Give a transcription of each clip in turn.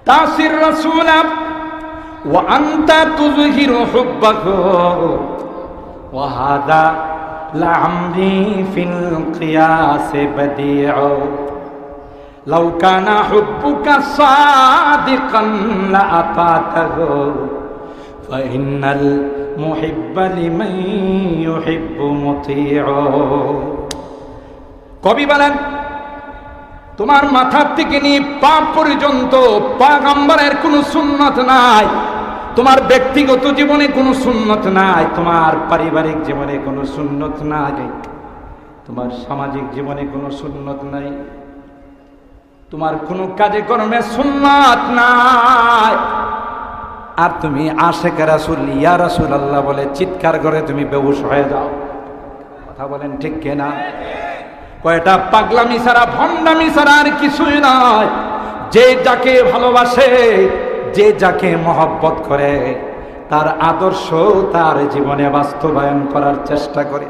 তাসির রাসূল ওয়া আনতা তুযহিরু হুব্বাহু ওয়া হাদা লা'amri ফিল কিয়াস বাদিউ লাউ কানা হুব্বুকা সাদিকান লাআতাতাহু ফাইন্নাল মুহিব্বা লিমান ইউহিব্বু মুতিউ। কবি বলেন, তোমার মাথার থেকে নিয়ে পা পর্যন্ত পয়গম্বরের কোনো সুন্নত নাই, তোমার ব্যক্তিগত জীবনে কোনো সুন্নত নাই, তোমার পারিবারিক জীবনে কোনো সুন্নত নাই, তোমার সামাজিক জীবনে কোনো সুন্নত নাই, তোমার কোনো কাজে কর্মে সুন্নাত নাই, আর তুমি আশিক রাসূল ইয়া রাসূলুল্লাহ বলে চিৎকার করে তুমি বেহুশ হয়ে যাও। কথা বলেন ঠিক কিনা? কয়টা পাগলামি ছাড়া ভণ্ডামি ছাড়া আর কিছুই নয়। যে যাকে ভালোবাসে, যে যাকে মহব্বত করে, তার আদর্শ তার জীবনে বাস্তবায়ন করার চেষ্টা করে।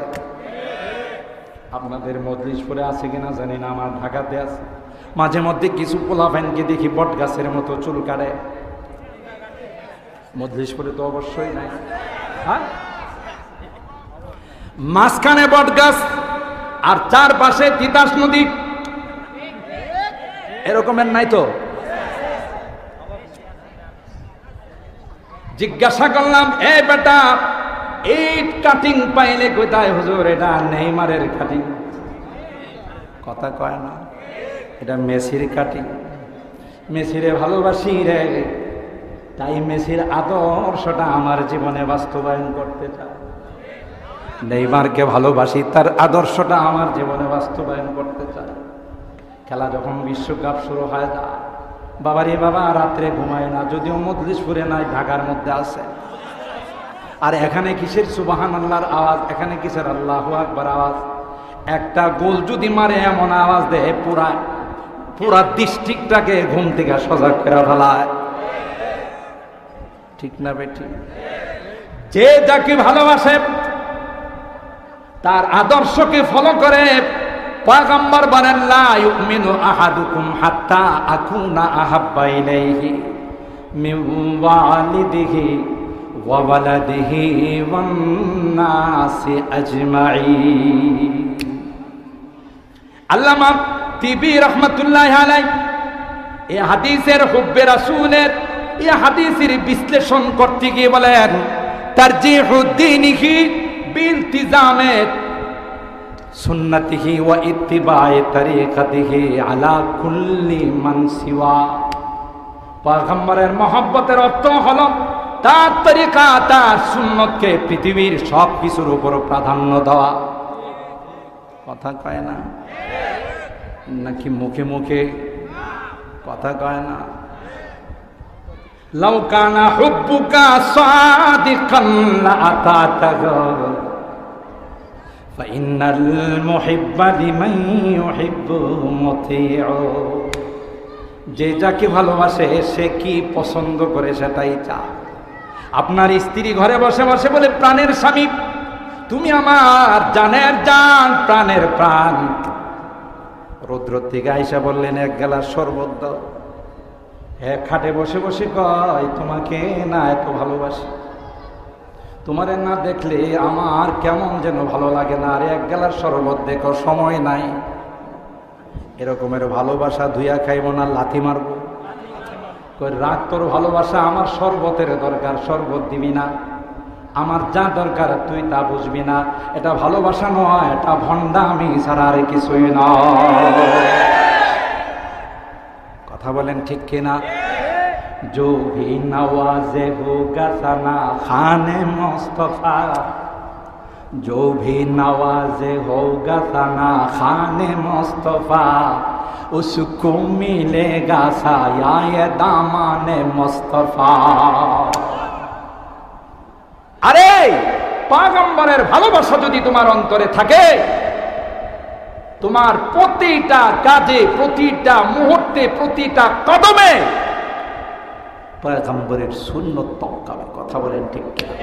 আপনাদের মজলিশপুরে আছে কিনা জানি না, আমার ঢাকাতে আছে। মাঝে মধ্যে কিছু পোলাপাইনকে দেখি বট গাছের মতো চুল কাটে। মজলিশপুরে তো অবশ্যই নাই। হ্যাঁ, মাঝখানে বট গাছ আর চারপাশে তিতাস নদী, এরকমের নাই তো? জিজ্ঞাসা করলাম, এ বেটা ইট কাটিং পাইলে কোথায়? হুজুর এটা নেইমারের কাটিং। কথা কয় না, এটা মেসির কাটিং। মেসিরে ভালোবাসি রে, তাই মেসির আদর্শটা আমার জীবনে বাস্তবায়ন করতে চাই। নেইমারকে ভালোবাসি, তার আদর্শটা আমার জীবনে বাস্তবায়ন করতে চাই। খেলা যখন বিশ্বকাপ শুরু হয়ে যায়, বাবারে বাবা রাত্রে ঘুমায় না, যদিও মজলিশপুরে নাই, ঢাকার মধ্যে আছে। আর এখানে কিসের সুবহানাল্লাহর আওয়াজ, এখানে কিসের আল্লাহু আকবার আওয়াজ। একটা গোল যদি মারে এমন আওয়াজ দেয় পুরা ডিস্ট্রিক্টটাকে ঘুম থেকে সজাগ করে ফেলায়। ঠিক না বেটি? যে যাকে ভালোবাসে, তার আদর্শকে ফলো করে। পয়গম্বর বলেন, লা ইউমিনু আহাদুকুম হাত্তা আকুনা আহাব্বা ইলাইহি মিন ওয়ালিদিহি ওয়া ওয়ালাদিহি ওয়ান নাসি আজমাইন। আল্লামা তিবি রাহমাতুল্লাহি আলাইহি এই হাদিসের হুব্বে রাসূলের এই হাদিসের বিশ্লেষণ করতে গিয়ে বলেন, তারজিহুদ্দীনিহি বিলতিজামে সুন্নতিহি ওয়া ইত্তিবা'i তরিকাতিহি আলা কুল্লি মান সিওয়া। পয়গম্বরের মহব্বতের অর্থ হলো তার তরিকা, তার সুন্নতকে পৃথিবীর সব কিছুর উপর প্রাধান্য দেওয়া। কথা কয় না নাকি মুখে মুখে? কথা কয় না? লাউ কানা হুব্বুকা সাদিকান লাআতাতাহু ফাইন্নাল মুহিব্বা লিমান ইউহিব্বু মুতিউ। যে যাকে ভালোবাসে সে কি পছন্দ করে সেটাই চায়। আপনার স্ত্রী ঘরে বসে বসে বলে, প্রাণের স্বামী তুমি আমার জানের জান, প্রাণের প্রাণ। রৌদ্র থেকে আইসা বললেন, এক গ্লাস শরবত দাও। এক খাটে বসে বসে কয়, তোমাকে না এত ভালোবাসি, তোমারে না দেখলে আমার কেমন যেন ভালো লাগে না, আর এক গ্লাস শরবত দেখো, সময় নাই। এরকমের ভালোবাসা ধুইয়া খাইব না লাথি মারব? কই রাগ তোর ভালোবাসা, আমার শরবতের দরকার, শরবত দিবি না। আমার যা দরকার তুই তা বুঝবি না। এটা ভালোবাসা নয়, এটা ভণ্ডামি ছাড়া আর কিছুই নয়। কথা বলেন ঠিক কিনা? जो भी नवाजे होगा सना खाने मुस्तफा, जो भी नवाजे होगा सना खाने मुस्तफा, उसको मिलेगा साया दामाने मुस्तफा। আরে পয়গম্বরের ভালোবাসা যদি তোমার অন্তরে থাকে, তোমার প্রতিটা কাজে, প্রতিটা মুহূর্তে, প্রতিটা কদমে পয়গম্বরের সুন্নত তওকাবে। কথা বলেন ঠিক কিনা?